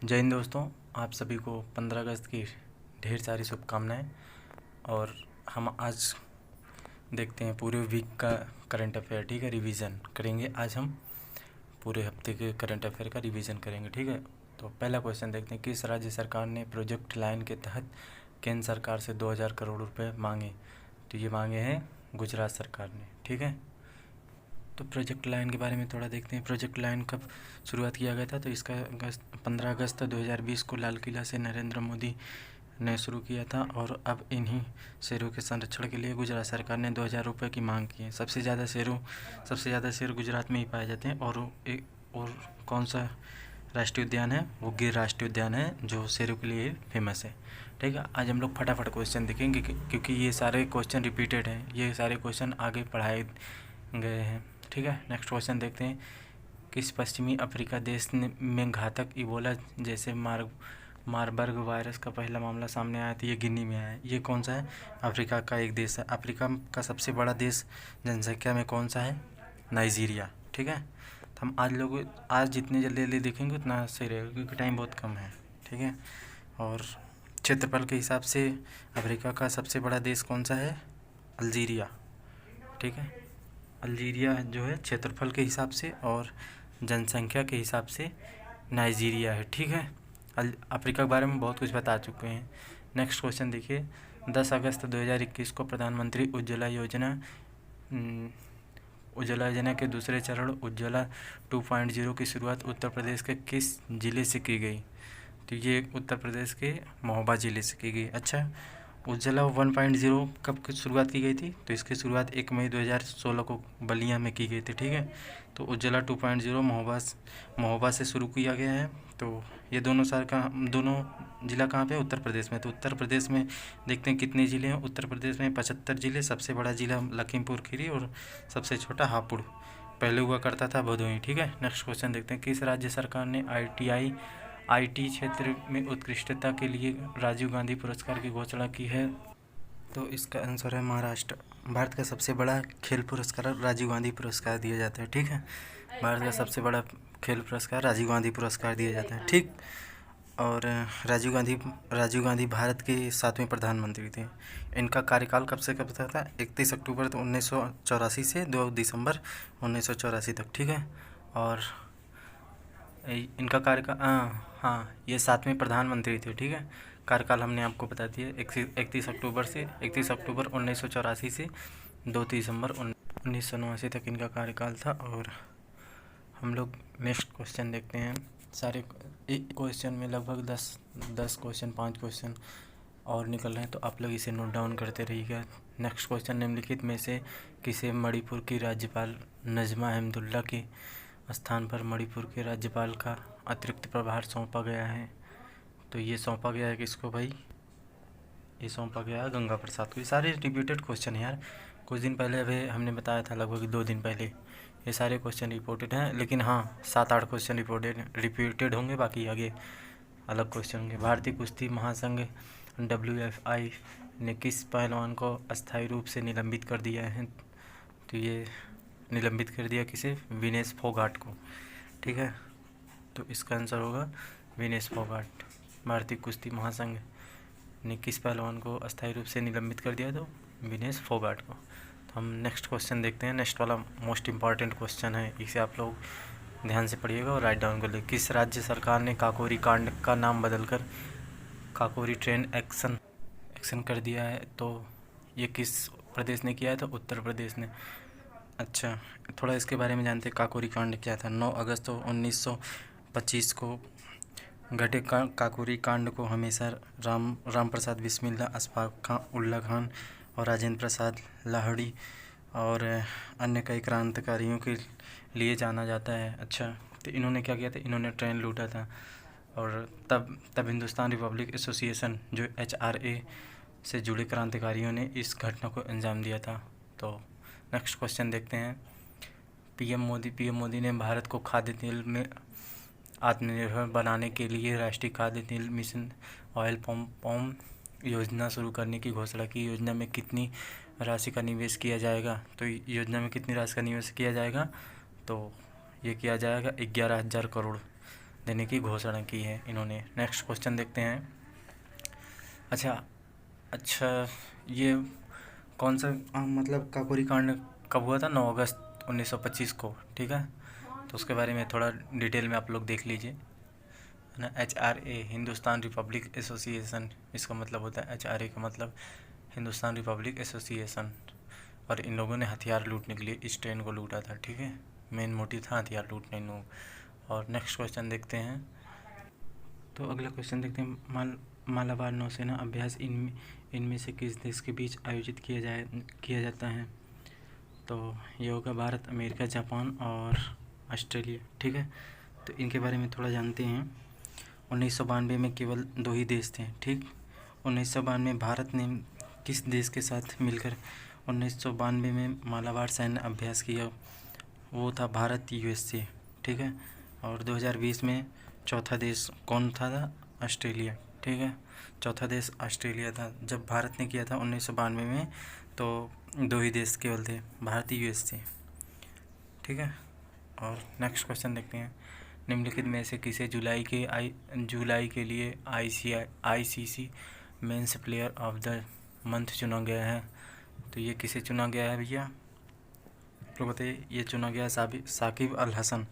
जय हिंद दोस्तों, आप सभी को 15 अगस्त की ढेर सारी शुभकामनाएं। और हम आज देखते हैं पूरे वीक का करंट अफेयर। ठीक है, रिवीजन करेंगे आज हम पूरे हफ्ते के करंट अफेयर का रिवीजन करेंगे। ठीक है, तो पहला क्वेश्चन देखते हैं, किस राज्य सरकार ने प्रोजेक्ट लाइन के तहत केंद्र सरकार से 2000 करोड़ रुपए मांगे? तो ये मांगे हैं गुजरात सरकार ने। ठीक है, तो प्रोजेक्ट लाइन के बारे में थोड़ा देखते हैं। प्रोजेक्ट लाइन कब शुरुआत किया गया था? तो इसका 15 अगस्त 2020 को लाल किला से नरेंद्र मोदी ने शुरू किया था। और अब इन्हीं शेरों के संरक्षण के लिए गुजरात सरकार ने 2000 रुपये की मांग की है। सबसे ज़्यादा शेर गुजरात में ही पाए जाते हैं। और कौन सा राष्ट्रीय उद्यान है? वो गिर राष्ट्रीय उद्यान है, जो शेरों के लिए फेमस है। ठीक है, आज हम लोग फटाफट क्वेश्चन देखेंगे क्योंकि ये सारे क्वेश्चन रिपीटेड हैं। ये सारे क्वेश्चन आगे पढ़ाए गए हैं। ठीक है, नेक्स्ट क्वेश्चन देखते हैं, किस पश्चिमी अफ्रीका देश में घातक इबोला जैसे मारबर्ग वायरस का पहला मामला सामने आया था? ये गिनी में आया है। ये कौन सा है? अफ्रीका का एक देश है। अफ्रीका का सबसे बड़ा देश जनसंख्या में कौन सा है? नाइजीरिया। ठीक है, तो हम आज जितने जल्दी देखेंगे उतना सही रहेगा क्योंकि टाइम बहुत कम है। ठीक है, और क्षेत्रफल के हिसाब से अफ्रीका का सबसे बड़ा देश कौन सा है? अल्जीरिया। ठीक है, अल्जीरिया जो है क्षेत्रफल के हिसाब से, और जनसंख्या के हिसाब से नाइजीरिया है। ठीक है, अफ्रीका के बारे में बहुत कुछ बता चुके हैं। नेक्स्ट क्वेश्चन देखिए, 10 अगस्त 2021 को प्रधानमंत्री उज्ज्वला योजना के दूसरे चरण उज्ज्वला 2.0 की शुरुआत उत्तर प्रदेश के किस ज़िले से की गई? तो ये उत्तर प्रदेश के महोबा ज़िले से की गई। अच्छा, उज्ज्वला 1.0 कब की शुरुआत की गई थी? तो इसकी शुरुआत 1 मई 2016 को बलिया में की गई थी। ठीक है, तो उज्ज्वला 2.0 महोबा से शुरू किया गया है। तो ये दोनों ज़िला कहाँ पे? उत्तर प्रदेश में। तो उत्तर प्रदेश में देखते हैं कितने ज़िले हैं। उत्तर प्रदेश में 75 ज़िले। सबसे बड़ा ज़िला लखीमपुर खीरी और सबसे छोटा हापुड़। पहले हुआ करता था भदोही। ठीक है, नेक्स्ट क्वेश्चन देखते हैं, किस राज्य सरकार ने आईटी क्षेत्र में उत्कृष्टता के लिए राजीव गांधी पुरस्कार की घोषणा की है? तो इसका आंसर है महाराष्ट्र। भारत का सबसे बड़ा खेल पुरस्कार राजीव गांधी पुरस्कार दिया जाता है। ठीक है, भारत का सबसे बड़ा खेल पुरस्कार राजीव गांधी पुरस्कार दिया जाता है। ठीक, और राजीव गांधी भारत के 7वें प्रधानमंत्री थे। इनका कार्यकाल कब से कब तक था? 31 अक्टूबर 1984 से 2 दिसंबर 1984 तक। ठीक है, और इनका कार्यकाल हाँ, ये 7वें प्रधानमंत्री थे। ठीक है, कार्यकाल हमने आपको बता दिया, 31 अक्टूबर 1984 से 2 दिसंबर 1989 तक इनका कार्यकाल था। और हम लोग नेक्स्ट क्वेश्चन देखते हैं। सारे एक क्वेश्चन में लगभग 10 क्वेश्चन, 5 क्वेश्चन और निकल रहे हैं, तो आप लोग इसे नोट डाउन करते रहिएगा। नेक्स्ट क्वेश्चन, निम्नलिखित में से किसे मणिपुर की राज्यपाल नजमा हेमदुल्ला के स्थान पर मणिपुर के राज्यपाल का अतिरिक्त प्रभार सौंपा गया है? तो ये सौंपा गया है किसको भाई? ये सौंपा गया है गंगा प्रसाद को। ये सारे रिपीटेड क्वेश्चन है यार, कुछ दिन पहले अभी हमने बताया था, लगभग 2 दिन पहले। ये सारे क्वेश्चन रिपोर्टेड हैं, लेकिन हाँ 7-8 क्वेश्चन रिपीटेड होंगे, बाकी आगे अलग क्वेश्चन होंगे। भारतीय कुश्ती महासंघ WFI ने किस पहलवान को अस्थायी रूप से निलंबित कर दिया है? तो ये निलंबित कर दिया किसे? विनेश फोगाट को। ठीक है, तो इसका आंसर होगा विनेश फोगाट। भारतीय कुश्ती महासंघ ने किस पहलवान को अस्थायी रूप से निलंबित कर दिया? तो विनेश फोगाट को। तो हम नेक्स्ट क्वेश्चन देखते हैं। नेक्स्ट वाला मोस्ट इम्पॉर्टेंट क्वेश्चन है, इसे आप लोग ध्यान से पढ़िएगा और राइट डाउन कर ले। किस राज्य सरकार ने काकोरी कांड का नाम बदलकर काकोरी ट्रेन एक्शन कर दिया है? तो ये किस प्रदेश ने किया है? तो उत्तर प्रदेश ने। अच्छा, थोड़ा इसके बारे में जानते हैं, काकोरी कांड क्या था। 9 अगस्त 1925 को घटे काकोरी कांड को हमेशा राम प्रसाद बिस्मिल्ला, अशफाक उल्ला खान और राजेंद्र प्रसाद लाहिड़ी और अन्य कई क्रांतिकारियों के लिए जाना जाता है। अच्छा, तो इन्होंने क्या किया था? इन्होंने ट्रेन लूटा था, और तब हिंदुस्तान रिपब्लिक एसोसिएशन जो HRA से जुड़े क्रांतिकारियों ने इस घटना को अंजाम दिया था। तो नेक्स्ट क्वेश्चन देखते हैं। पीएम मोदी ने भारत को खाद्य तेल में आत्मनिर्भर बनाने के लिए राष्ट्रीय खाद्य तेल मिशन ऑयल पॉम योजना शुरू करने की घोषणा की। योजना में कितनी राशि का निवेश किया जाएगा? तो योजना में कितनी राशि का निवेश किया जाएगा? तो ये किया जाएगा 11,000 करोड़ देने की घोषणा की है इन्होंने। नेक्स्ट क्वेश्चन देखते हैं। अच्छा, ये कौन सा मतलब काकोरी कांड कब हुआ था? 9 अगस्त 1925 को, ठीक है। तो उसके बारे में थोड़ा डिटेल में आप लोग देख लीजिए, है ना। HRA हिंदुस्तान रिपब्लिक एसोसिएशन, इसका मतलब होता है HRA का मतलब हिंदुस्तान रिपब्लिक एसोसिएशन। और इन लोगों ने हथियार लूटने के लिए इस ट्रेन को लूटा था, ठीक है। मेन मोटिव था हथियार लूटने इन लोगों। और नेक्स्ट क्वेश्चन देखते हैं। तो अगला क्वेश्चन देखते हैं। मालाबार नौसेना अभ्यास इनमें से किस देश के बीच आयोजित किया जाता है? तो ये होगा भारत, अमेरिका, जापान और ऑस्ट्रेलिया, ठीक है। तो इनके बारे में थोड़ा जानते हैं। 1992 में केवल 2 ही देश थे, ठीक। 1992 भारत ने किस देश के साथ मिलकर 1992 में मालाबार सैन्य अभ्यास किया? वो था भारत, USA, ठीक है। और 2020 में चौथा देश कौन था? ऑस्ट्रेलिया, ठीक है। चौथा देश ऑस्ट्रेलिया था। जब भारत ने किया था 1992 में, तो 2 ही देश केवल थे, भारत, USA, ठीक है। और नेक्स्ट क्वेश्चन देखते हैं। निम्नलिखित में से किसे जुलाई के लिए ICC men's player of the month चुना गया है? तो ये किसे चुना गया है भैया? आप लोग बताइए। ये चुना गया साकिब अल हसन।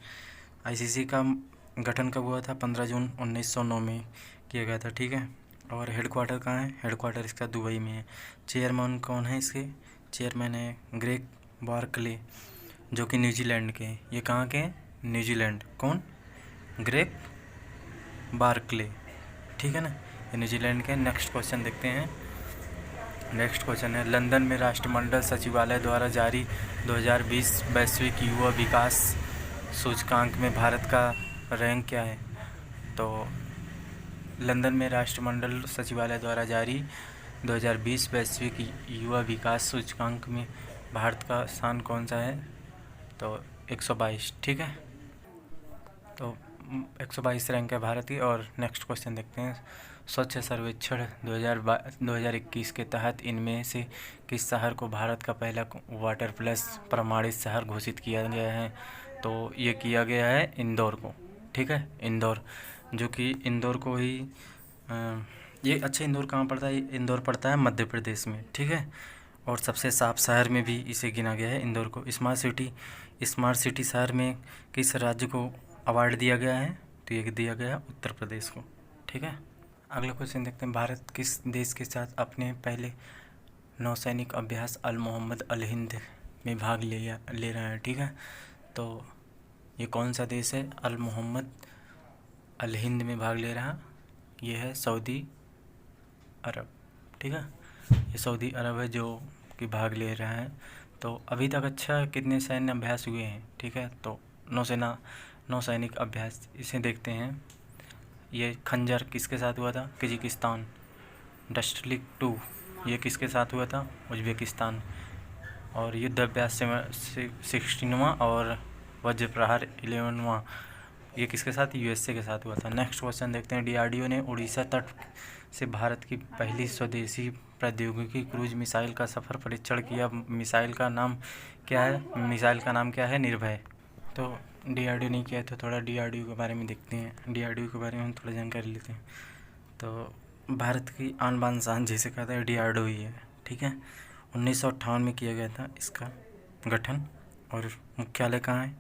ICC का गठन कब हुआ था? 15 जून 1909 में किया गया था, ठीक है। और हेडक्वार्टर कहाँ है? हेडक्वार्टर इसका दुबई में है। चेयरमैन कौन है इसके? चेयरमैन है ग्रेग बार्कले, जो कि न्यूजीलैंड के हैं। ये कहाँ के हैं? न्यूजीलैंड। कौन? ग्रेग बार्कले, ठीक है ना। ये न्यूजीलैंड के। नेक्स्ट क्वेश्चन देखते हैं। नेक्स्ट क्वेश्चन है, लंदन में राष्ट्रमंडल सचिवालय द्वारा जारी 2020 वैश्विक युवा विकास सूचकांक में भारत का रैंक क्या है? तो लंदन में राष्ट्रमंडल सचिवालय द्वारा जारी 2020 वैश्विक युवा विकास सूचकांक में भारत का स्थान कौन सा है? तो 122, ठीक है। तो 122 रैंक है भारत की। और नेक्स्ट क्वेश्चन देखते हैं। स्वच्छ सर्वेक्षण 2021 के तहत इनमें से किस शहर को भारत का पहला वाटर प्लस प्रमाणित शहर घोषित किया गया है? तो ये किया गया है इंदौर को, ठीक है। इंदौर, जो कि इंदौर को ही ये अच्छा, इंदौर कहाँ पड़ता है? इंदौर पड़ता है मध्य प्रदेश में, ठीक है। और सबसे साफ शहर में भी इसे गिना गया है इंदौर को। स्मार्ट सिटी शहर में किस राज्य को अवार्ड दिया गया है? तो ये दिया गया उत्तर प्रदेश को, ठीक है। अगला क्वेश्चन देखते हैं। भारत किस देश के साथ अपने पहले नौसैनिक अभ्यास अल मोहम्मद अल हिंद में भाग ले रहा है, ठीक है। तो ये कौन सा देश है? अल मोहम्मद अल हिंद में भाग ले रहा, ये है सऊदी अरब, ठीक है। ये सऊदी अरब है जो कि भाग ले रहा है। तो अभी तक अच्छा कितने सैन्य अभ्यास हुए हैं, ठीक है। तो नौसैनिक अभ्यास इसे देखते हैं। ये खंजर किसके साथ हुआ था? कजाकिस्तान। डस्टलिक 2 ये किसके साथ हुआ था? उज्बेकिस्तान। और युद्ध अभ्यास 16वां और वज्र प्रहार 11वां ये किसके साथ? USA के साथ हुआ था। नेक्स्ट क्वेश्चन देखते हैं। DRDO ने उड़ीसा तट से भारत की पहली स्वदेशी प्रौद्योगिकी क्रूज मिसाइल का सफल परीक्षण किया। मिसाइल का नाम क्या है? मिसाइल का नाम क्या है? निर्भय। तो DRDO ने किया, तो थोड़ा DRDO के बारे में देखते हैं। DRDO के बारे में हम थोड़ा जानकारी लेते हैं। तो भारत की आन बान शान जैसे कहते हैं DRDO ही है, ठीक है। 1958 में किया गया था इसका गठन। और मुख्यालय कहाँ है?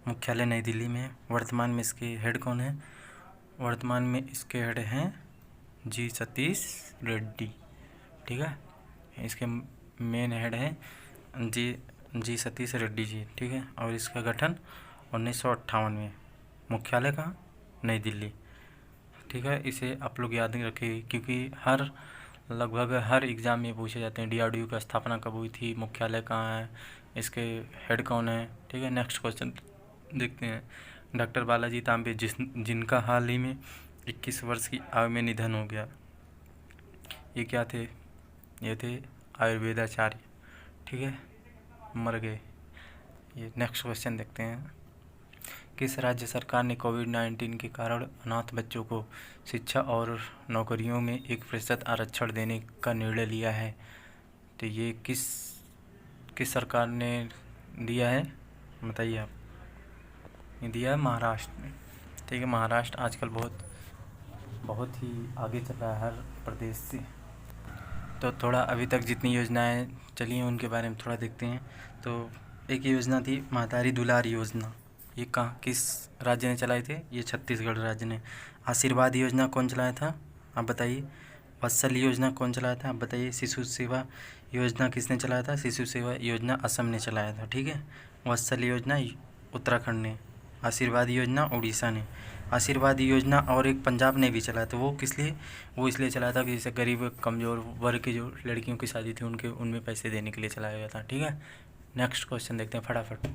मुख्यालय नई दिल्ली में है। वर्तमान में इसके हेड कौन है? वर्तमान में इसके हेड हैं G सतीश रेड्डी, ठीक है। इसके मेन हेड है जी सतीश रेड्डी जी, ठीक है। और इसका गठन 1958 में। मुख्यालय कहाँ? नई दिल्ली, ठीक है। इसे आप लोग याद रखिए, क्योंकि लगभग हर एग्ज़ाम में पूछे जाते हैं DRDO की स्थापना कब हुई थी, मुख्यालय कहाँ है, इसके हेड कौन है, ठीक है। नेक्स्ट क्वेश्चन देखते हैं। डॉक्टर बालाजी तांबे जिनका हाल ही में 21 वर्ष की आयु में निधन हो गया, ये क्या थे? ये थे आयुर्वेदाचार्य, ठीक है, मर गए ये। नेक्स्ट क्वेश्चन देखते हैं। किस राज्य सरकार ने कोविड-19 के कारण अनाथ बच्चों को शिक्षा और नौकरियों में 1% आरक्षण देने का निर्णय लिया है? तो ये किस सरकार ने दिया है, बताइए आप। ये दिया है महाराष्ट्र ने, ठीक है। महाराष्ट्र आजकल बहुत ही आगे चल रहा है हर प्रदेश से। तो थोड़ा अभी तक जितनी योजनाएं चली हैं उनके बारे में थोड़ा देखते हैं। तो एक योजना थी महतारी दुलार योजना, ये कहाँ किस राज्य ने चलाई थी? ये छत्तीसगढ़ राज्य ने। आशीर्वाद योजना कौन चलाया था, आप बताइए। वत्सल योजना कौन चलाया था, आप बताइए। शिशु सेवा योजना किसने चलाया था? शिशु सेवा योजना असम ने चलाया था, ठीक है। वत्सल योजना उत्तराखंड ने, आशीर्वाद योजना उड़ीसा ने। आशीर्वाद योजना और एक पंजाब ने भी चलाया था। वो किस लिए? वो इसलिए चलाया था कि जैसे गरीब कमज़ोर वर्ग की जो लड़कियों की शादी थी उनमें पैसे देने के लिए चलाया गया था, ठीक है। नेक्स्ट क्वेश्चन देखते हैं फटाफट।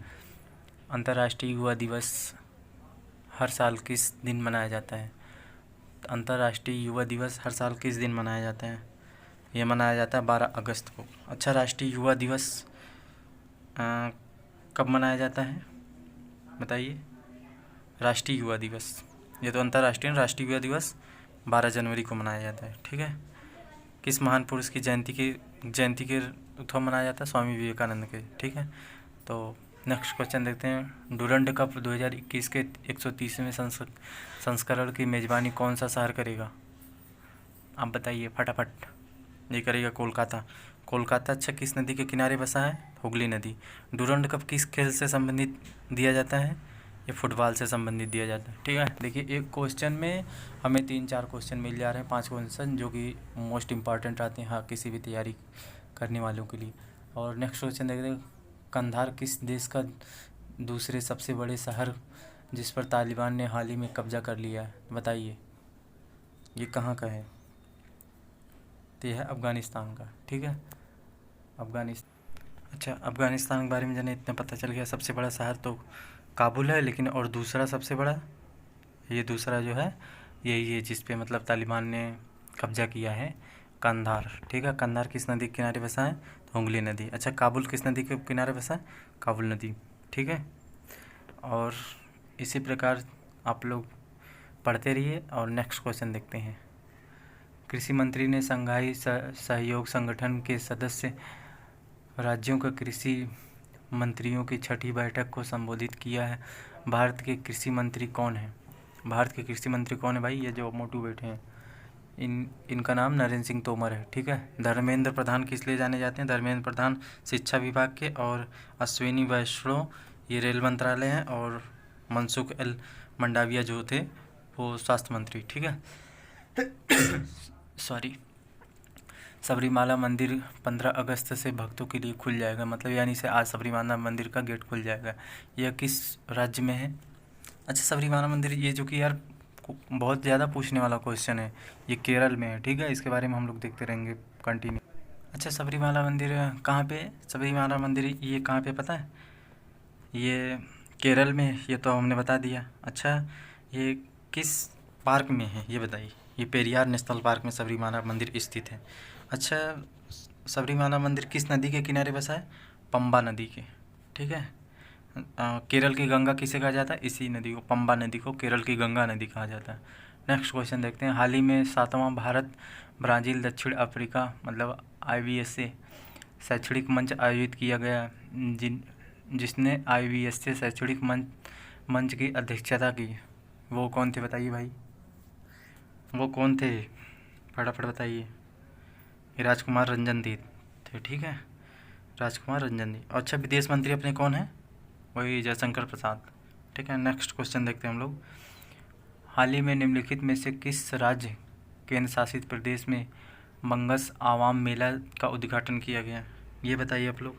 अंतर्राष्ट्रीय युवा दिवस हर साल किस दिन मनाया जाता है? अंतर्राष्ट्रीय युवा दिवस हर साल किस दिन मनाया जाता है? ये मनाया जाता है 12 अगस्त को। अच्छा, राष्ट्रीय युवा दिवस कब मनाया जाता है बताइए? राष्ट्रीय युवा दिवस, ये तो अंतर्राष्ट्रीय, राष्ट्रीय युवा दिवस 12 जनवरी को मनाया जाता है, ठीक है। किस महान पुरुष की जयंती के उत्सव मनाया जाता है? स्वामी विवेकानंद के, ठीक है। तो नेक्स्ट क्वेश्चन देखते हैं। डूरंड कप 2021 के 130वें संस्करण की मेज़बानी कौन सा शहर करेगा? आप बताइए फटाफट। ये करेगा कोलकाता। कोलकाता अच्छा किस नदी के किनारे बसा है? हुगली नदी। डूरंड कप किस खेल से संबंधित दिया जाता है? ये फुटबॉल से संबंधित दिया जाता है, ठीक है। देखिए एक क्वेश्चन में हमें 3-4 क्वेश्चन मिल जा रहे हैं, 5 क्वेश्चन जो कि मोस्ट इंपॉर्टेंट आते हैं हाँ किसी भी तैयारी करने वालों के लिए। और नेक्स्ट क्वेश्चन देखते हैं। कंधार किस देश का दूसरे सबसे बड़े शहर जिस पर तालिबान ने हाल ही में कब्जा कर लिया है? बताइए ये कहाँ का है? तो यह है अफ़गानिस्तान का, ठीक है। अफ़गानिस्तान। अच्छा, अफ़गानिस्तान के बारे में जाने इतना पता चल गया। सबसे बड़ा शहर तो काबुल है, लेकिन और दूसरा सबसे बड़ा ये दूसरा जो है यही है जिस पे मतलब तालिबान ने कब्जा किया है, कंधार, ठीक है। कंधार किस नदी के किनारे बसा है? तो हुगली नदी। अच्छा, काबुल किस नदी के किनारे बसा है? काबुल नदी, ठीक है। और इसी प्रकार आप लोग पढ़ते रहिए। और नेक्स्ट क्वेश्चन देखते हैं। कृषि मंत्री ने शंघाई सहयोग संगठन के सदस्य राज्यों के कृषि मंत्रियों की 6ठी बैठक को संबोधित किया है। भारत के कृषि मंत्री कौन है? भारत के कृषि मंत्री कौन है भाई? ये जो मोटू बैठे हैं इनका नाम नरेंद्र सिंह तोमर है, ठीक है। धर्मेंद्र प्रधान किस लिए जाने जाते हैं? धर्मेंद्र प्रधान शिक्षा विभाग के, और अश्विनी वैष्णव ये रेल मंत्रालय हैं, और मनसुख एल मंडाविया जो थे वो स्वास्थ्य मंत्री, ठीक है। सॉरी। सबरीमाला मंदिर 15 अगस्त से भक्तों के लिए खुल जाएगा, मतलब यानी से आज सबरीमाला मंदिर का गेट खुल जाएगा। यह किस राज्य में है? अच्छा, सबरीमाला मंदिर ये जो कि यार बहुत ज़्यादा पूछने वाला क्वेश्चन है, ये केरल में है, ठीक है। इसके बारे में हम लोग देखते रहेंगे कंटिन्यू। अच्छा, सबरीमाला मंदिर कहाँ पे है? सबरीमाला मंदिर ये कहाँ पे पता है? ये केरल में है, ये तो हमने बता दिया। अच्छा, ये किस पार्क में है ये बताइए? ये पेरियार नेशनल पार्क में सबरीमाला मंदिर स्थित है। अच्छा, सबरीमाला मंदिर किस नदी के किनारे बसा है? पंबा नदी के, ठीक है। केरल की गंगा किसे कहा जाता है? इसी नदी को, पंबा नदी को केरल की गंगा नदी कहा जाता है। नेक्स्ट क्वेश्चन देखते हैं। हाल ही में 7वां भारत ब्राज़ील दक्षिण अफ्रीका मतलब IBSA शैक्षणिक मंच आयोजित किया गया, जिसने IBSA शैक्षणिक मंच की अध्यक्षता की, वो कौन थे बताइए भाई? वो कौन थे फटाफट बताइए? ये राजकुमार रंजन थे, ठीक है, राजकुमार रंजन दी। अच्छा, विदेश मंत्री अपने कौन है? वही जयशंकर प्रसाद, ठीक है। नेक्स्ट क्वेश्चन देखते हैं हम लोग। हाल ही में निम्नलिखित में से किस राज्य केंद्र शासित प्रदेश में मंगस आवाम मेला का उद्घाटन किया गया? ये बताइए आप लोग।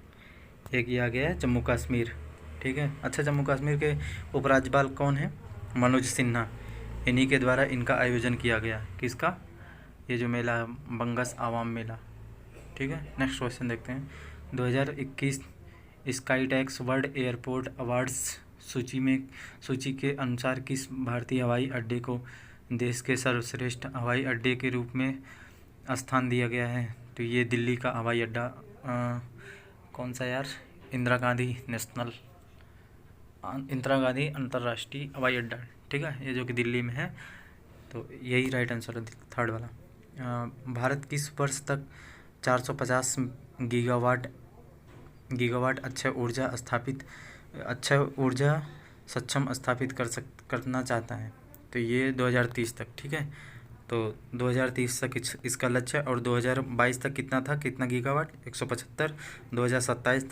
एक ये आ गया है जम्मू कश्मीर, ठीक है। अच्छा, जम्मू कश्मीर के उपराज्यपाल कौन है? मनोज सिन्हा। इन्हीं के द्वारा इनका आयोजन किया गया। किसका? ये जो मेला है मंगस आवाम मेला, ठीक है। नेक्स्ट क्वेश्चन देखते हैं। 2021 स्काईटैक्स वर्ल्ड एयरपोर्ट अवार्ड्स सूची के अनुसार किस भारतीय हवाई अड्डे को देश के सर्वश्रेष्ठ हवाई अड्डे के रूप में स्थान दिया गया है? तो ये दिल्ली का हवाई अड्डा कौन सा यार? इंदिरा गांधी अंतर्राष्ट्रीय हवाई अड्डा, ठीक है, ये जो कि दिल्ली में है। तो यही राइट आंसर है, थर्ड वाला। भारत किस वर्ष तक 450 गीगावाट अक्षय ऊर्जा सक्षम स्थापित करना चाहता है? तो ये 2030 तक, ठीक है। तो 2030 तक इसका लक्ष्य है। और 2022 तक कितना था, कितना गीगावाट, 175। 2027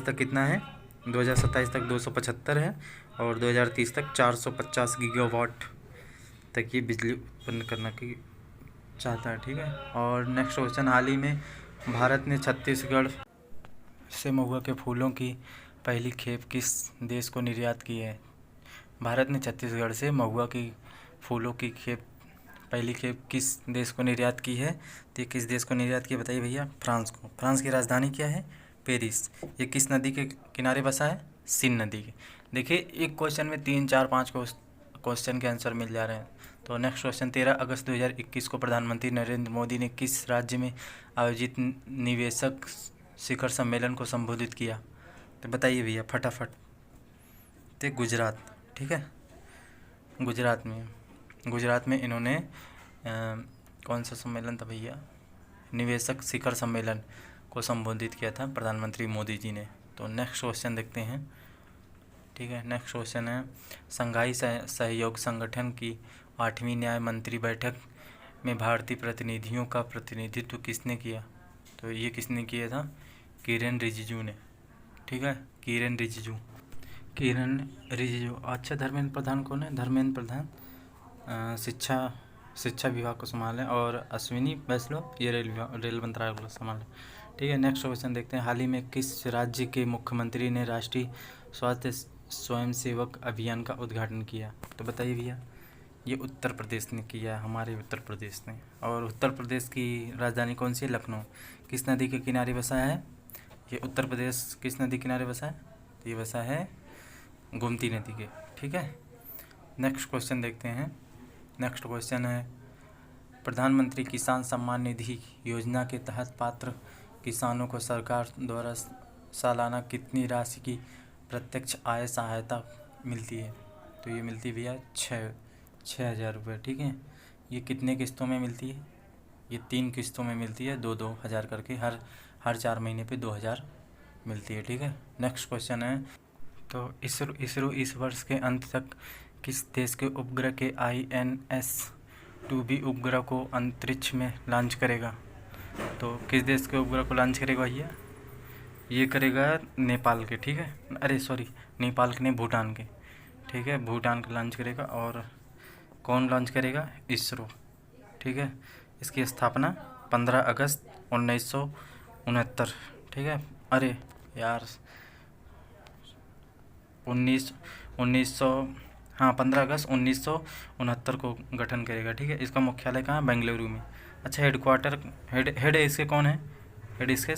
तक कितना है, 2027 तक 275 है। और 2030 तक 450 गीगावाट तक ये बिजली उत्पन्न करना की चाहता है, ठीक है। और नेक्स्ट क्वेश्चन, हाल ही में भारत ने छत्तीसगढ़ से महुआ के फूलों की पहली खेप किस देश को निर्यात की है। भारत ने छत्तीसगढ़ से महुआ की फूलों की पहली खेप किस देश को निर्यात की है। तो ये किस देश को निर्यात की है बताइए भैया, फ्रांस को। फ्रांस की राजधानी क्या है, पेरिस। ये किस नदी के किनारे बसा है, सीन नदी के। देखिए एक क्वेश्चन में 3 4 5 क्वेश्चन के आंसर मिल जा रहे हैं। तो नेक्स्ट क्वेश्चन, 13 अगस्त 2021 को प्रधानमंत्री नरेंद्र मोदी ने किस राज्य में आयोजित निवेशक शिखर सम्मेलन को संबोधित किया। तो बताइए भैया फटाफट। तो गुजरात, ठीक है, गुजरात में इन्होंने कौन सा सम्मेलन था भैया, निवेशक शिखर सम्मेलन को संबोधित किया था प्रधानमंत्री मोदी जी ने। तो नेक्स्ट क्वेश्चन देखते हैं, ठीक है। नेक्स्ट क्वेश्चन है, संघाई सहयोग संगठन की 8वीं न्याय मंत्री बैठक में भारतीय प्रतिनिधियों का प्रतिनिधित्व किसने किया। तो ये किसने किया था, किरेन रिजिजू ने, ठीक है, किरेन रिजिजू। अच्छा, धर्मेंद्र प्रधान कौन है, धर्मेंद्र प्रधान शिक्षा विभाग को संभालें। और अश्विनी वैष्णव ये रेल मंत्रालय को संभालें, ठीक है। नेक्स्ट क्वेश्चन देखते हैं, हाल ही में किस राज्य के मुख्यमंत्री ने राष्ट्रीय स्वास्थ्य स्वयंसेवक अभियान का उद्घाटन किया। तो बताइए भैया, ये उत्तर प्रदेश ने किया, हमारे उत्तर प्रदेश ने। और उत्तर प्रदेश की राजधानी कौन सी है, लखनऊ। किस नदी के किनारे बसा है ये उत्तर प्रदेश, किस नदी के किनारे बसा है, तो ये बसा है गोमती नदी के, ठीक है। नेक्स्ट क्वेश्चन देखते हैं। नेक्स्ट क्वेश्चन है, प्रधानमंत्री किसान सम्मान निधि योजना के तहत पात्र किसानों को सरकार द्वारा सालाना कितनी राशि की प्रत्यक्ष आय सहायता मिलती है। तो ये मिलती भैया 6,000 रुपये, ठीक है। ये कितने किस्तों में मिलती है, ये 3 किस्तों में मिलती है, 2-2 हज़ार करके हर 4 महीने पे 2,000 मिलती है, ठीक है। नेक्स्ट क्वेश्चन है, तो इसरो इस वर्ष के अंत तक किस देश के उपग्रह के INS-2B उपग्रह को अंतरिक्ष में लॉन्च करेगा। तो किस देश के उपग्रह को लॉन्च करेगा भैया, ये करेगा नेपाल के, ठीक है, अरे सॉरी नेपाल के नहीं, भूटान के, ठीक है, भूटान का लॉन्च करेगा। और कौन लॉन्च करेगा, इसरो, ठीक है। इसकी स्थापना 15 अगस्त 1969, ठीक है, अरे यार 15 अगस्त 1969 को गठन करेगा, ठीक है। इसका मुख्यालय कहाँ, बेंगलुरु में। अच्छा, हेड इसके कौन है, हेड इसके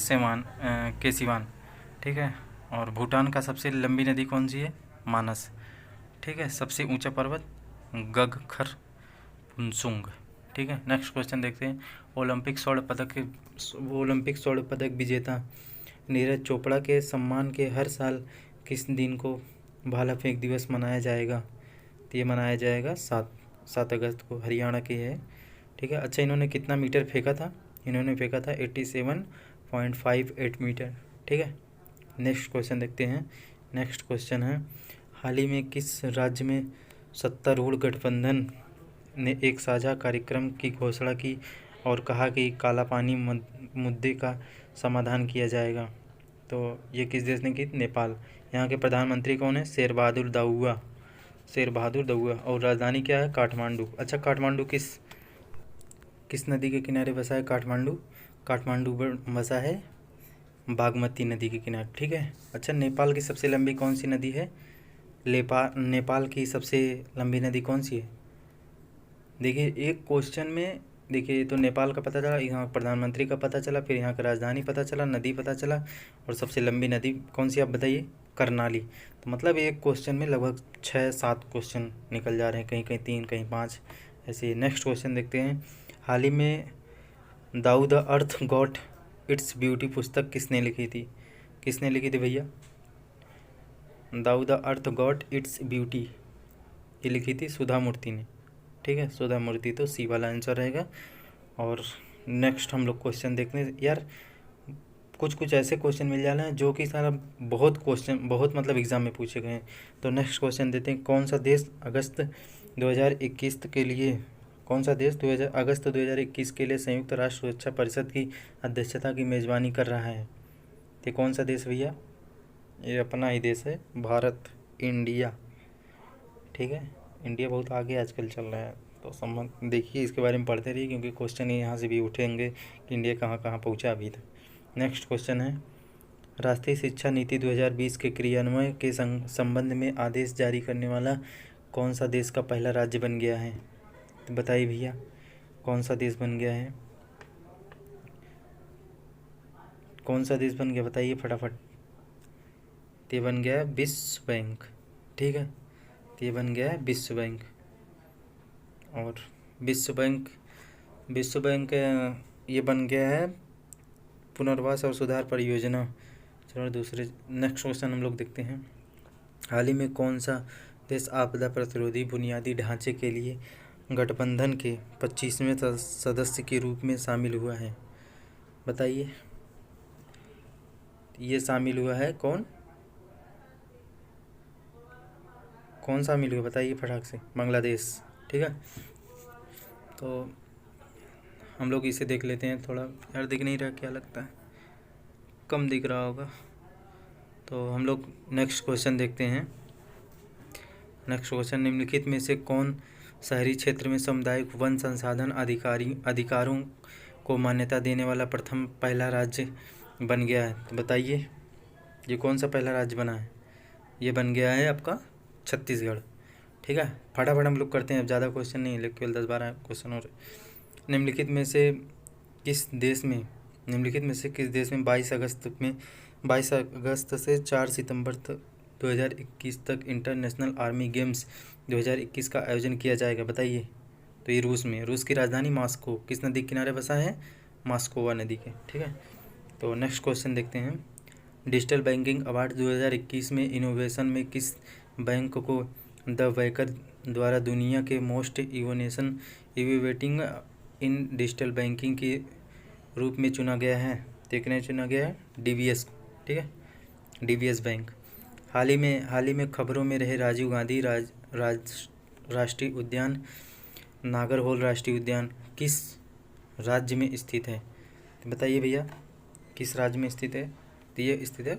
केसीवान, ठीक है। और भूटान का सबसे लंबी नदी कौन सी है, मानस, ठीक है। सबसे ऊंचा पर्वत गगखर पुनसुंग, ठीक है। नेक्स्ट क्वेश्चन देखते हैं, ओलंपिक स्वर्ण पदक विजेता नीरज चोपड़ा के सम्मान के हर साल किस दिन को भाला फेंक दिवस मनाया जाएगा। तो ये मनाया जाएगा 7 अगस्त को, हरियाणा के है, ठीक है। अच्छा, इन्होंने कितना मीटर फेंका था, इन्होंने फेंका था 87.58 मीटर, ठीक है। नेक्स्ट क्वेश्चन देखते हैं। नेक्स्ट क्वेश्चन है, हाल ही में किस राज्य में सत्तारूढ़ गठबंधन ने एक साझा कार्यक्रम की घोषणा की और कहा कि काला पानी मुद्दे का समाधान किया जाएगा। तो ये किस देश ने की, नेपाल। यहाँ के प्रधानमंत्री कौन है, शेर बहादुर दाउआ। और राजधानी क्या है, काठमांडू। अच्छा, काठमांडू किस नदी के किनारे बसा है, काठमांडू बसा है बागमती नदी के किनारे, ठीक है। अच्छा, नेपाल की सबसे लंबी कौन सी नदी है, नेपाल की सबसे लंबी नदी कौन सी है। देखिए एक क्वेश्चन में, देखिए ये तो नेपाल का पता चला, यहाँ प्रधानमंत्री का पता चला, फिर यहाँ का राजधानी पता चला, नदी पता चला, और सबसे लंबी नदी कौन सी आप बताइए, करनाली। तो मतलब एक क्वेश्चन में लगभग 6-7 क्वेश्चन निकल जा रहे हैं, कहीं कहीं 3 कहीं 5 ऐसे। नेक्स्ट क्वेश्चन देखते हैं, हाल ही में thou the earth got its beauty पुस्तक किसने लिखी थी भैया, thou the earth got its beauty ये लिखी थी सुधा मूर्ति ने, ठीक है, सुधा मूर्ति। तो सी वाला आंसर रहेगा। और नेक्स्ट हम लोग क्वेश्चन देखते हैं। यार कुछ कुछ ऐसे क्वेश्चन मिल जाना है जो कि सारा बहुत क्वेश्चन बहुत मतलब एग्जाम में पूछे गए हैं। तो नेक्स्ट क्वेश्चन देते हैं, कौन सा देश अगस्त 2021 के लिए कौन सा देश 2000 अगस्त 2021 के लिए संयुक्त राष्ट्र सुरक्षा परिषद की अध्यक्षता की मेज़बानी कर रहा है? ये कौन सा देश भैया? ये अपना ही देश है, भारत, इंडिया। ठीक है, इंडिया बहुत आगे आजकल चल रहा है, तो संबंध देखिए, इसके बारे में पढ़ते रहिए क्योंकि क्वेश्चन यहाँ से भी उठेंगे कि इंडिया कहाँ कहाँ पहुँचा अभी तक। नेक्स्ट क्वेश्चन है, राष्ट्रीय शिक्षा नीति 2020 के क्रियान्वयन के संबंध में आदेश जारी करने वाला कौन सा देश का पहला राज्य बन गया है? तो बताइए भैया, कौन सा देश बन गया है? कौन सा देश बन गया बताइए फटाफट। ये बन गया है विश्व बैंक। ठीक है, ये बन गया है विश्व बैंक। और विश्व बैंक ये बन गया है पुनर्वास और सुधार परियोजना। चलो दूसरे नेक्स्ट क्वेश्चन हम लोग देखते हैं, हाल ही में कौन सा देश आपदा प्रतिरोधी बुनियादी ढांचे के लिए गठबंधन के 25वें सदस्य के रूप में शामिल हुआ है? बताइए, ये शामिल हुआ है कौन शामिल हुआ बताइए फटाक से? बांग्लादेश। ठीक है, तो हम लोग इसे देख लेते हैं। थोड़ा यार दिख नहीं रहा, क्या लगता है कम दिख रहा होगा, तो हम लोग नेक्स्ट क्वेश्चन देखते हैं। नेक्स्ट क्वेश्चन, निम्नलिखित में से कौन शहरी क्षेत्र में सामुदायिक वन संसाधन अधिकारों को मान्यता देने वाला पहला राज्य बन गया है? तो बताइए, ये कौन सा पहला राज्य बना है? ये बन गया है आपका छत्तीसगढ़। ठीक है, फटाफट हम लोग करते हैं, अब ज़्यादा क्वेश्चन नहीं है, केवल 10-12 क्वेश्चन और। निम्नलिखित में से किस देश में 22 अगस्त से 4 सितंबर 2021 तक इंटरनेशनल आर्मी गेम्स 2021 का आयोजन किया जाएगा? बताइए। तो ये रूस की राजधानी मॉस्को किस नदी के किनारे बसा है? मॉस्कोवा नदी के। ठीक है, तो नेक्स्ट क्वेश्चन देखते हैं, डिजिटल बैंकिंग अवार्ड 2021 में इनोवेशन में किस बैंक को द वेकर द्वारा दुनिया के मोस्ट इनोवेटिंग इन डिजिटल बैंकिंग के रूप में चुना गया है? देखने चुना गया है DBS को। ठीक है, DBS बैंक। हाल ही में खबरों में रहे राजीव गांधी राष्ट्रीय उद्यान नागरहोल राष्ट्रीय उद्यान किस राज्य में स्थित है? तो बताइए भैया, किस राज्य में स्थित है? तो ये स्थित है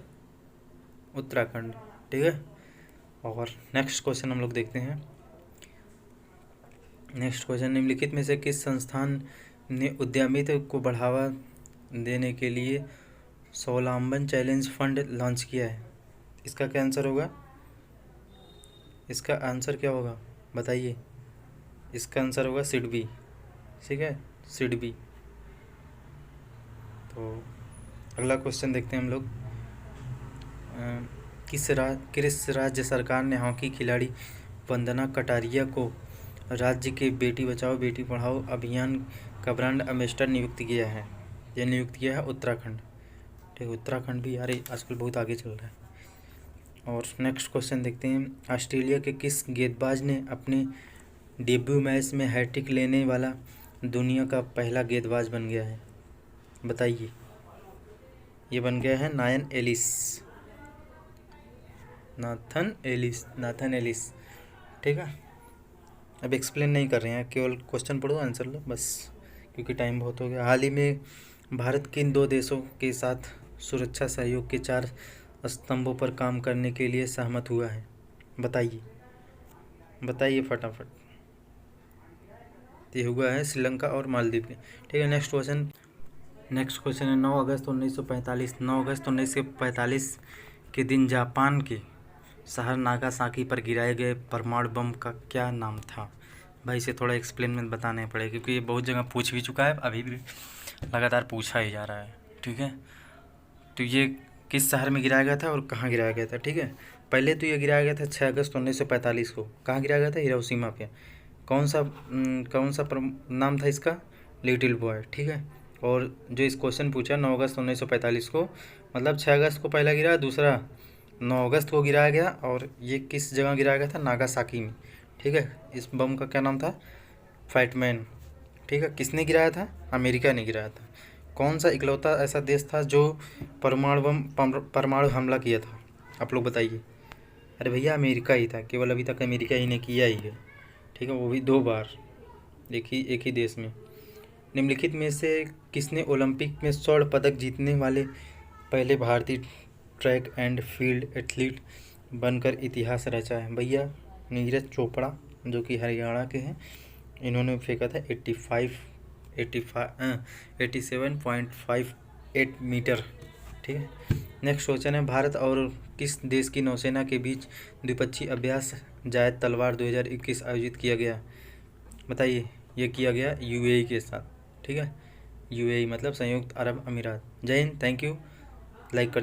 उत्तराखंड। ठीक है, और नेक्स्ट क्वेश्चन हम लोग देखते हैं। नेक्स्ट क्वेश्चन, निम्नलिखित में से किस संस्थान ने उद्यमिता को बढ़ावा देने के लिए स्वावलंबन चैलेंज फंड लॉन्च किया है? इसका क्या आंसर होगा? इसका आंसर क्या होगा बताइए? इसका आंसर होगा सिडबी। ठीक है, सिडबी। तो अगला क्वेश्चन देखते हैं हम लोग, किस राज्य सरकार ने हॉकी खिलाड़ी वंदना कटारिया को राज्य के बेटी बचाओ बेटी पढ़ाओ अभियान का ब्रांड एम्बेसडर नियुक्त किया है? यह नियुक्त किया है उत्तराखंड। ठीक, उत्तराखंड भी यार आजकल बहुत आगे चल रहा है। और नेक्स्ट क्वेश्चन देखते हैं, ऑस्ट्रेलिया के किस गेंदबाज ने अपने डेब्यू मैच में हैट्रिक लेने वाला दुनिया का पहला गेंदबाज बन गया है? बताइए। ये बन गया है नाथन एलिस। ठीक है, अब एक्सप्लेन नहीं कर रहे हैं, केवल क्वेश्चन पढ़ो आंसर लो बस, क्योंकि टाइम बहुत हो गया। हाल ही में भारत किन 2 देशों के साथ सुरक्षा सहयोग के 4 स्तंभों पर काम करने के लिए सहमत हुआ है? बताइए फटाफट। ये हुआ है श्रीलंका और मालदीव के। ठीक है, नेक्स्ट क्वेश्चन है 9 अगस्त 1945 के दिन जापान के शहर नागासाकी पर गिराए गए परमाणु बम का क्या नाम था? भाई इसे थोड़ा एक्सप्लेन में बताना पड़ेगा क्योंकि ये बहुत जगह पूछ भी चुका है, अभी भी लगातार पूछा ही जा रहा है। ठीक है, तो ये किस शहर में गिराया गया था और कहाँ गिराया गया था? ठीक है, पहले तो ये गिराया गया था 6 अगस्त 1945 को। कहाँ गिराया गया था? हिरोशिमा पे। कौन सा नाम था इसका? Little boy. ठीक है, और जो इस क्वेश्चन पूछा 9 अगस्त 1945 को, मतलब 6 अगस्त को पहला गिरा, दूसरा 9 अगस्त को गिराया गया, और ये किस जगह गिराया गया था? नागासाकी में। ठीक है, इस बम का क्या नाम था? फैटमैन। ठीक है, किसने गिराया था? अमेरिका ने गिराया था। कौन सा इकलौता ऐसा देश था जो परमाणु हमला किया था? आप लोग बताइए। अरे भैया अमेरिका ही था, केवल अभी तक अमेरिका ही ने किया ही है, ठीक है, वो भी 2 बार एक ही देश में। निम्नलिखित में से किसने ओलंपिक में स्वर्ण पदक जीतने वाले पहले भारतीय ट्रैक एंड फील्ड एथलीट बनकर इतिहास रचा है? भैया नीरज चोपड़ा, जो कि हरियाणा के हैं। इन्होंने फेंका था 87.58 मीटर, ठीक है। नेक्स्ट क्वेश्चन है, भारत और किस देश की नौसेना के बीच द्विपक्षीय अभ्यास जायद तलवार 2021 आयोजित किया गया? बताइए। ये किया गया यूएई के साथ, ठीक है। यूएई मतलब संयुक्त अरब अमीरात। जय हिंद, थैंक यू। लाइक कर